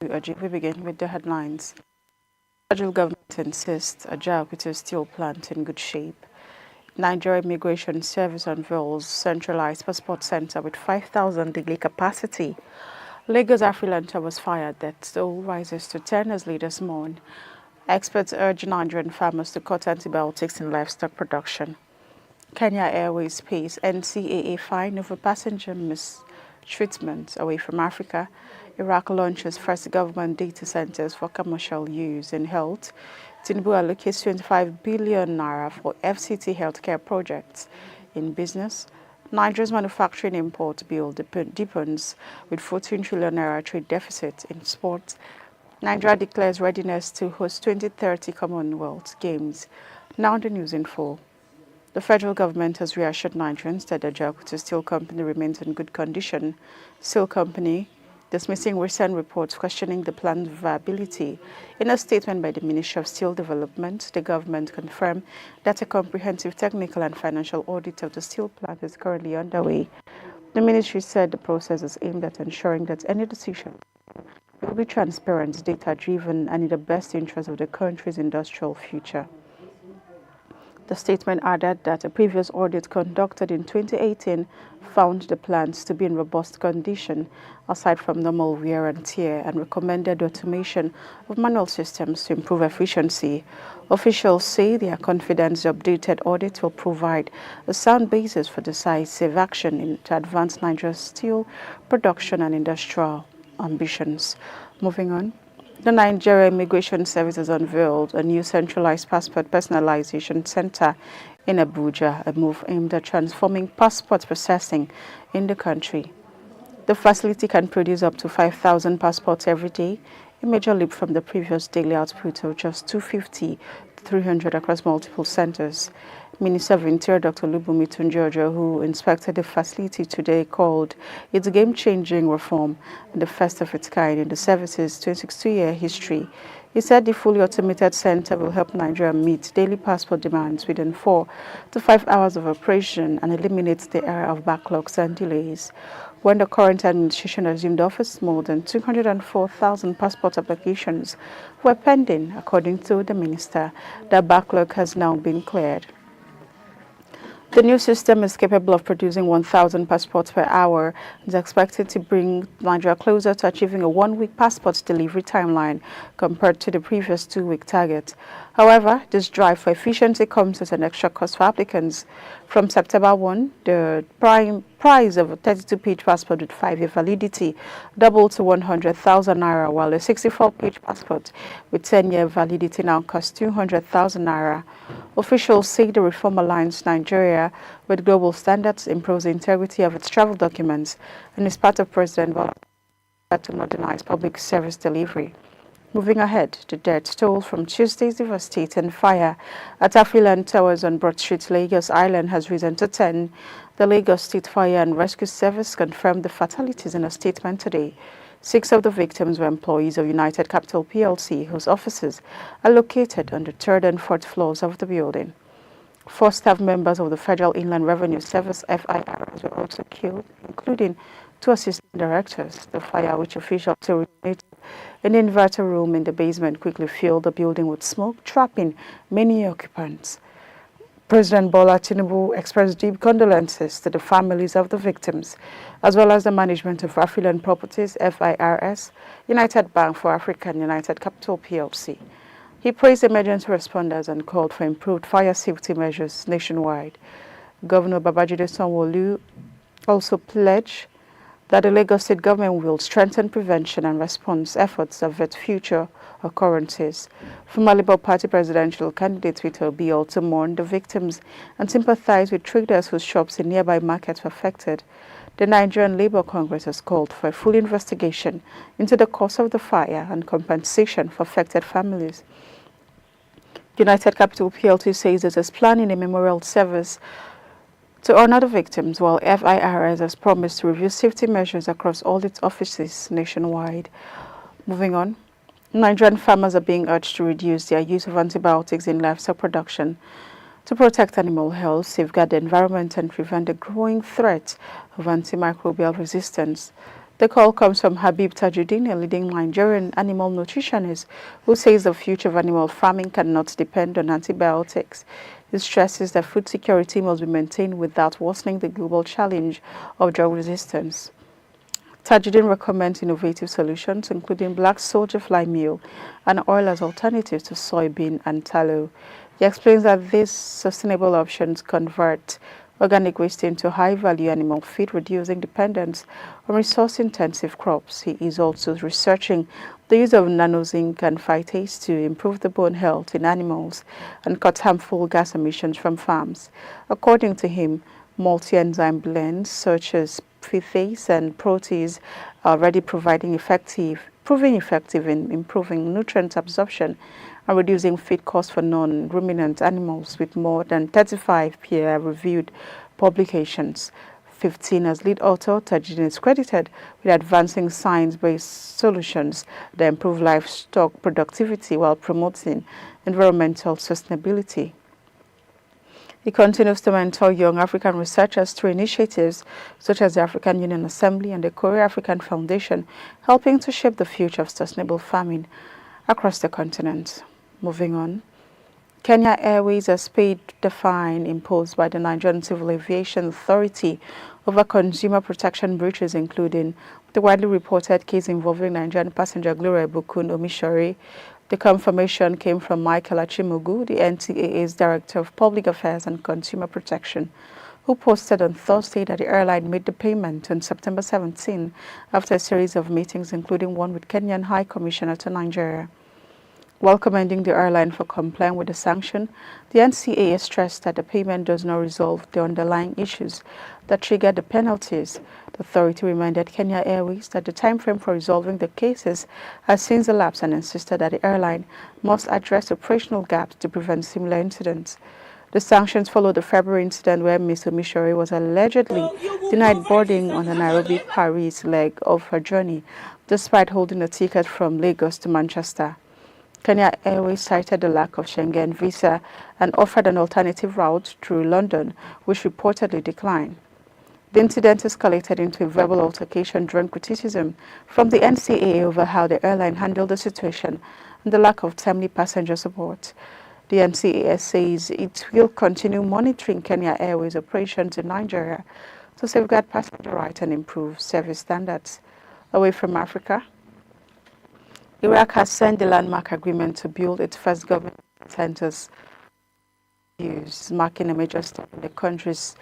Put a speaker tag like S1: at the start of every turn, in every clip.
S1: We begin with the headlines. Federal government insists AJAOKUTA steel plant in good shape. Nigerian Immigration Service unveils centralized passport center with 5,000 daily capacity. Lagos AFRILAND was fired that still rises to 10 as leaders mourn. Experts urge Nigerian farmers to cut antibiotics in livestock production. Kenya Airways pays NCAA fine over passenger mistreatment away from Africa. Iraq launches first government data centers for commercial use in health. TINUBU allocates 25 billion naira for FCT healthcare projects in business. Nigeria's manufacturing import bill deepens with 14 trillion naira trade deficit in sports. Nigeria declares readiness to host 2030 Commonwealth Games. Now the news in full. The federal government has reassured Nigerians that the AJAOKUTA Steel Company remains in good condition. Steel Company dismissing recent reports questioning the plant's viability. In a statement by the Ministry of Steel Development, the government confirmed that a comprehensive technical and financial audit of the steel plant is currently underway. The ministry said the process is aimed at ensuring that any decision will be transparent, data-driven, and in the best interest of the country's industrial future. The statement added that a previous audit conducted in 2018 found the plants to be in robust condition, aside from normal wear and tear, and recommended automation of manual systems to improve efficiency. Officials say they are confident the updated audit will provide a sound basis for decisive action to advance Nigeria's steel production and industrial ambitions. Moving on. The Nigerian Immigration Service has unveiled a new centralized passport personalization center in Abuja, a move aimed at transforming passport processing in the country. The facility can produce up to 5,000 passports every day, a major leap from the previous daily output of just 250 to 300 across multiple centers. Minister of Interior Dr. Olubunmi Tunji-Ojo, who inspected the facility today, called it a game-changing reform and the first of its kind in the service's 22-year history. He said the fully automated center will help Nigeria meet daily passport demands within 4 to 5 hours of operation and eliminates the era of backlogs and delays. When the current administration assumed office, more than 204,000 passport applications were pending, according to the minister. The backlog has now been cleared. The new system is capable of producing 1,000 passports per hour and is expected to bring Nigeria closer to achieving a one-week passport delivery timeline compared to the previous 2-week target. However, this drive for efficiency comes at an extra cost for applicants. From September 1, the price of a 32-page passport with 5-year validity doubled to 100,000 naira, while a 64-page passport with 10-year validity now costs 200,000 naira. Officials say the reform aligns Nigeria with global standards, improves the integrity of its travel documents, and is part of President Bola's effort to modernize public service delivery. Moving ahead, the death toll from Tuesday's devastating fire at AFRILAND Towers on Broad Street, Lagos Island has risen to 10. The Lagos State Fire and Rescue Service confirmed the fatalities in a statement today. 6 of the victims were employees of United Capital PLC, whose offices are located on the 3rd and 4th floors of the building. 4 staff members of the Federal Inland Revenue Service (FIRS) were also killed, including 2 assistant directors. The fire, which officials originated in an inverter room in the basement, quickly filled the building with smoke, trapping many occupants. President Bola TINUBU expressed deep condolences to the families of the victims, as well as the management of AFRILAND Properties (FIRS), United Bank for Africa, and United Capital PLC. He praised emergency responders and called for improved fire safety measures nationwide. Governor Babajide Sanwo-Olu also pledged that the Lagos State government will strengthen prevention and response efforts to avert future occurrences. Former Labour Party presidential candidate Peter Obi also mourned the victims and sympathized with traders whose shops in nearby markets were affected. The Nigerian Labour Congress has called for a full investigation into the cause of the fire and compensation for affected families. United Capital PLC says it is planning a memorial service to honor the victims, while FIRS has promised to review safety measures across all its offices nationwide. Moving on, Nigerian farmers are being urged to reduce their use of antibiotics in livestock production to protect animal health, safeguard the environment, and prevent the growing threat of antimicrobial resistance. The call comes from Habib Tajuddin, a leading Nigerian animal nutritionist, who says the future of animal farming cannot depend on antibiotics. He stresses that food security must be maintained without worsening the global challenge of drug resistance. Tajuddin recommends innovative solutions, including black soldier fly meal and oil as alternatives to soybean and tallow. He explains that these sustainable options convert organic waste into high-value animal feed, reducing dependence on resource-intensive crops. He is also researching the use of nanozinc and phytase to improve the bone health in animals and cut harmful gas emissions from farms. According to him, multi-enzyme blends such as phytase and protease are already proving effective in improving nutrient absorption and reducing feed costs for non-ruminant animals, with more than 35 peer-reviewed publications. 15 as lead author, Tajuddin is credited with advancing science-based solutions that improve livestock productivity while promoting environmental sustainability. He continues to mentor young African researchers through initiatives such as the African Union Assembly and the Korea African Foundation, helping to shape the future of sustainable farming across the continent. Moving on, Kenya Airways has paid the fine imposed by the Nigerian Civil Aviation Authority over consumer protection breaches, including the widely reported case involving Nigerian passenger Gloria Bukun Omishore. The confirmation came from Michael Achimogu, the NCAA's Director of Public Affairs and Consumer Protection, who posted on Thursday that the airline made the payment on September 17 after a series of meetings, including one with Kenyan High Commissioner to Nigeria. While commending the airline for complying with the sanction, the NCAA stressed that the payment does not resolve the underlying issues that triggered the penalties. The authority reminded Kenya Airways that the time frame for resolving the cases has since elapsed and insisted that the airline must address operational gaps to prevent similar incidents. The sanctions followed the February incident where Ms. Omishore was allegedly denied boarding on the Nairobi-Paris leg of her journey, despite holding a ticket from Lagos to Manchester. Kenya Airways cited the lack of Schengen visa and offered an alternative route through London, which reportedly declined. The incident escalated into a verbal altercation drawing criticism from the NCAA over how the airline handled the situation and the lack of timely passenger support. The NCAA says it will continue monitoring Kenya Airways operations in Nigeria to safeguard passenger rights and improve service standards. Away from Africa, Iraq has signed the landmark agreement to build its first government centers, marking a major step in the country's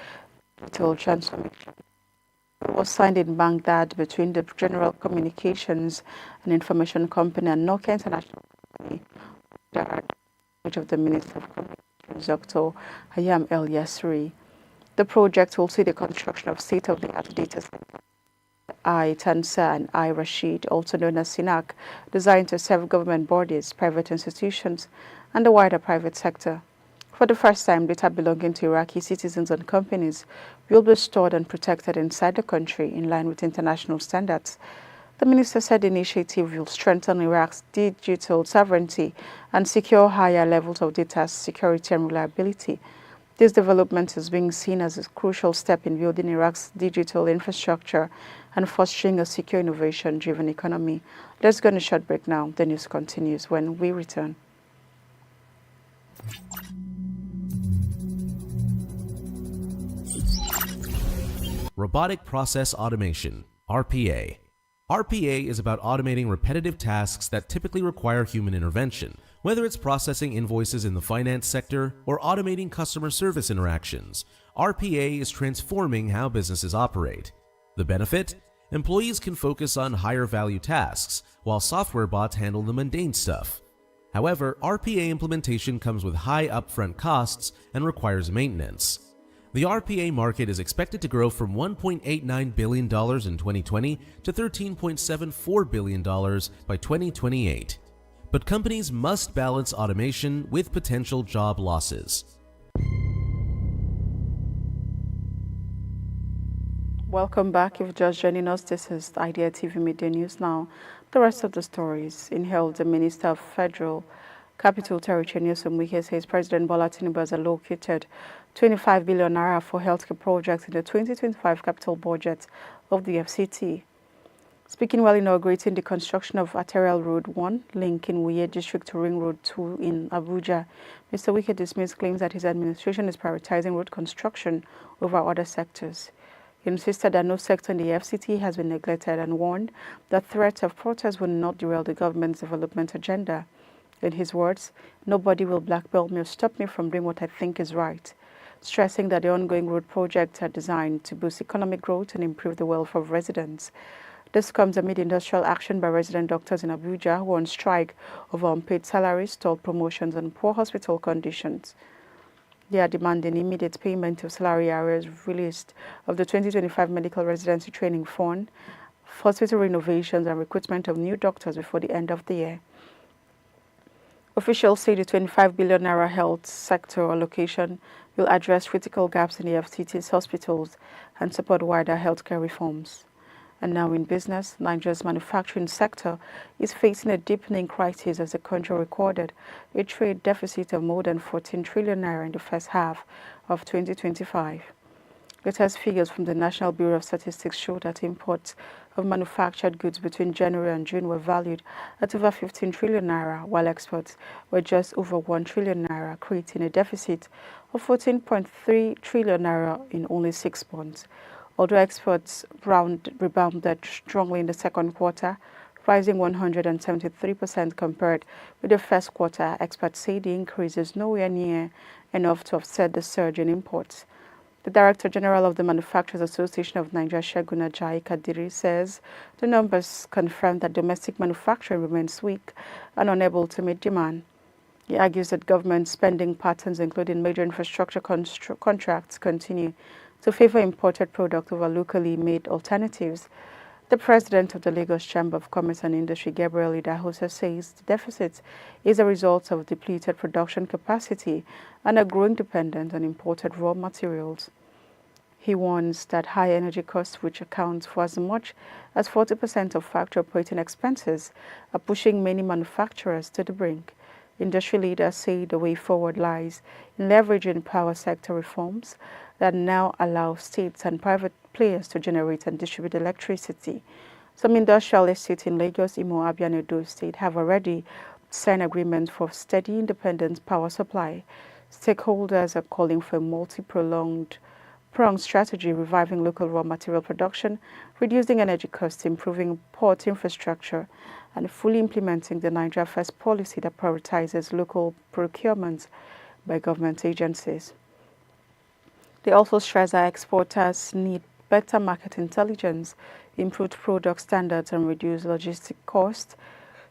S1: digital transformation. It was signed in Baghdad between the General Communications and Information Company and Nokia International Company, which of the Minister of Communications, Dr. Hayam El Yasri. The project will see the construction of state-of-the-art data centers, Tansa and Rashid, also known as SINAC, designed to serve government bodies, private institutions, and the wider private sector. For the first time, data belonging to Iraqi citizens and companies will be stored and protected inside the country in line with international standards. The minister said the initiative will strengthen Iraq's digital sovereignty and secure higher levels of data security and reliability. This development is being seen as a crucial step in building Iraq's digital infrastructure and fostering a secure, innovation-driven economy. Let's go on a short break now. The news continues when we return.
S2: Robotic Process Automation, RPA. RPA is about automating repetitive tasks that typically require human intervention, whether it's processing invoices in the finance sector or automating customer service interactions. RPA is transforming how businesses operate. The benefit? Employees can focus on higher value tasks, while software bots handle the mundane stuff. However, RPA implementation comes with high upfront costs and requires maintenance. The RPA market is expected to grow from $1.89 billion in 2020 to $13.74 billion by 2028. But companies must balance automation with potential job losses.
S1: Welcome back. If you're just joining us, this is Idea TV Midday News Now. The rest of the stories. In health, the Minister of Federal Capital Territory, Nyesom Wike, says President Bola Tinubu has allocated 25 billion naira for healthcare projects in the 2025 capital budget of the FCT. Speaking while inaugurating the construction of Arterial Road 1, linking Wuye District to Ring Road 2 in Abuja, Mr. WIKE dismissed claims that his administration is prioritizing road construction over other sectors. He insisted that no sector in the FCT has been neglected and warned that threats of protests will not derail the government's development agenda. In his words, "Nobody will blackmail me or stop me from doing what I think is right," stressing that the ongoing road projects are designed to boost economic growth and improve the welfare of residents. This comes amid industrial action by resident doctors in Abuja who are on strike over unpaid salaries, stalled promotions, and poor hospital conditions. They are demanding immediate payment of salary arrears released of the 2025 Medical Residency Training Fund, hospital renovations, and recruitment of new doctors before the end of the year. Officials say the 25 billion naira health sector allocation will address critical gaps in the FCT's hospitals and support wider healthcare reforms. And now in business, Nigeria's manufacturing sector is facing a deepening crisis as the country recorded a trade deficit of more than 14 trillion naira in the first half of 2025. Latest figures from the National Bureau of Statistics show that imports of manufactured goods between January and June were valued at over 15 trillion naira, while exports were just over 1 trillion naira, creating a deficit of 14.3 trillion naira in only 6 months. Although exports rebounded strongly in the second quarter, rising 173% compared with the first quarter, experts say the increase is nowhere near enough to offset the surge in imports. The Director General of the Manufacturers Association of Nigeria, AJAOKUTA, says the numbers confirm that domestic manufacturing remains weak and unable to meet demand. He argues that government spending patterns, including major infrastructure contracts, continue to favor imported products over locally made alternatives. The president of the Lagos Chamber of Commerce and Industry, Gabriel Idahosa, says the deficit is a result of depleted production capacity and a growing dependence on imported raw materials. He warns that high energy costs, which account for as much as 40% of factory operating expenses, are pushing many manufacturers to the brink. Industry leaders say the way forward lies in leveraging power sector reforms that now allow states and private players to generate and distribute electricity. Some industrial estates in Lagos, Imo, Abia, and Edo State have already signed agreements for steady independent power supply. Stakeholders are calling for a multi-pronged strategy, reviving local raw material production, reducing energy costs, improving port infrastructure, and fully implementing the Nigeria First policy that prioritizes local procurement by government agencies. They also stress that exporters need better market intelligence, improved product standards, and reduced logistic costs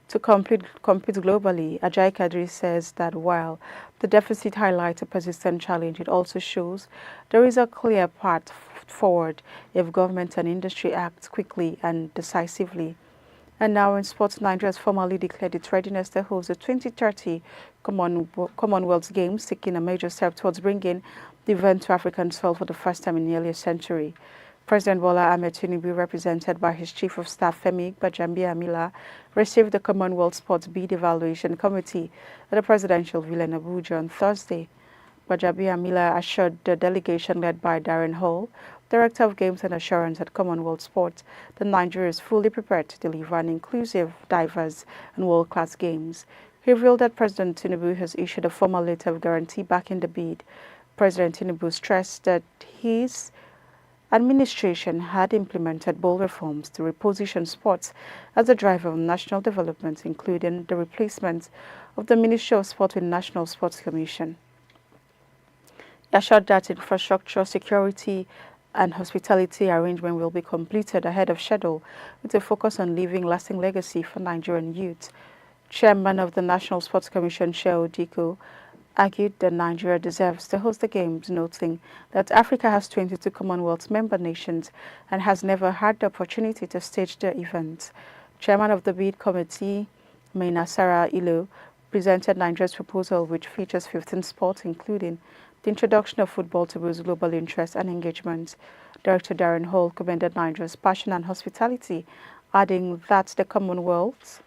S1: to compete globally. AJAOKUTA says that while the deficit highlights a persistent challenge, it also shows there is a clear path forward if government and industry act quickly and decisively. And now in sports, Nigeria has formally declared its readiness to host the 2030 Commonwealth Games, taking a major step towards bringing the event to African soil for the first time in nearly a century. President Bola Ahmed TINUBU, represented by his Chief of Staff Femi Gbajabiamila, received the Commonwealth Sports Bid Evaluation Committee at the Presidential Villa in Abuja on Thursday. Gbajabiamila assured the delegation led by Darren Hall, Director of Games and Assurance at Commonwealth Sports, that Nigeria is fully prepared to deliver an inclusive, diverse, and world-class games. He revealed that President TINUBU has issued a formal letter of guarantee backing the bid. President TINUBU stressed that his administration had implemented bold reforms to reposition sports as a driver of national development, including the replacement of the Ministry of Sport with National Sports Commission. He assured that infrastructure, security, and hospitality arrangement will be completed ahead of schedule with a focus on leaving lasting legacy for Nigerian youth. Chairman of the National Sports Commission, Shehu Diko, argued that Nigeria deserves to host the Games, noting that Africa has 22 Commonwealth member nations and has never had the opportunity to stage the event. Chairman of the bid committee, Mainasara Ilo, presented Nigeria's proposal, which features 15 sports, including the introduction of football to boost global interest and engagement. Director Darren Hall commended Nigeria's passion and hospitality, adding that the Commonwealth,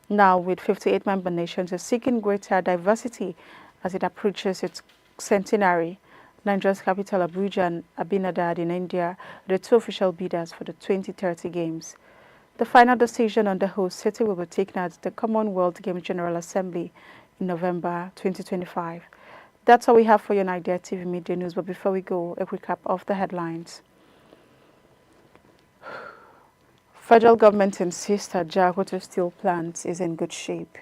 S1: now with 58 member nations, is seeking greater diversity as it approaches its centenary. Nigeria's capital, Abuja, and Abinadad in India are the two official bidders for the 2030 Games. The final decision on the host city will be taken at the Commonwealth Games General Assembly in November 2025. That's all we have for your Nigeria TV Midday News, but before we go, a recap of the headlines. Federal government insists that AJAOKUTA steel plant is in good shape.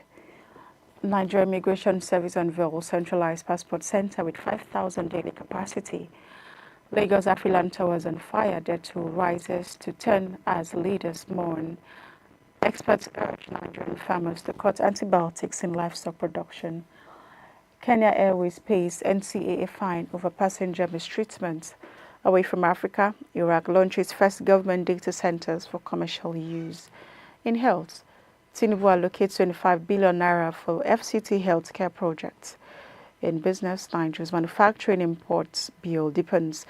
S1: Nigeria Immigration Service unveils centralized passport center with 5,000 daily capacity. Lagos AFRILAND towers on fire, dead to rises to turn as leaders mourn. Experts urge Nigerian farmers to cut antibiotics in livestock production. Kenya Airways pays NCAA fine over passenger mistreatment. Away from Africa, Iraq launches first government data centers for commercial use. In health, TINUBU allocates 25 billion naira for FCT healthcare projects. In business, Nigeria's manufacturing imports bill deepens